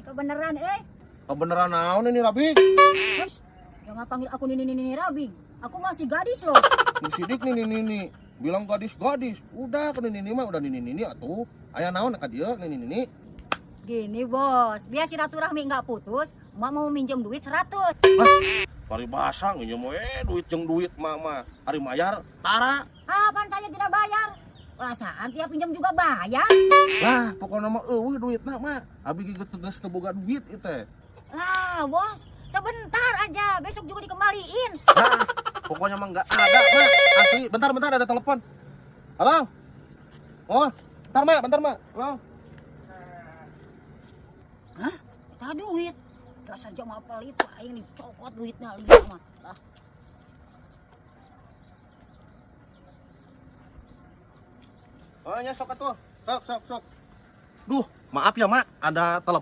kebenaran Kebeneran naon ini Rabi? Terus jangan panggil aku Nini Rabi. Aku masih gadis loh. Si Sidik Nini. Bilang gadis. Udah ke Nini mah udah Nini atuh. Aya naon ka dieu Nini. Gini bos, biar silaturahmi nggak putus, emak mau minjem duit 100. Paribasa nginjem duit jeung duit mah ari mayar tara. Apaan saya tidak bayar? Perasaan tiap pinjam juga bayar. Lah pokoknya mah eueuh duitna mah. Abi geus teu boga duit ieu teh. Lah bos, sebentar aja, besok juga dikembaliin. Nah, pokoknya mah enggak ada mah. Asli, bentar ada telepon. Halo? Oh, bentar mak. Halo? Hah? Kita duit. Dasar jam apa itu, aing dicopot duitnya lihat mah. Oh, nya sok atuh. Sok. Duh, maaf ya mak, ada telepon.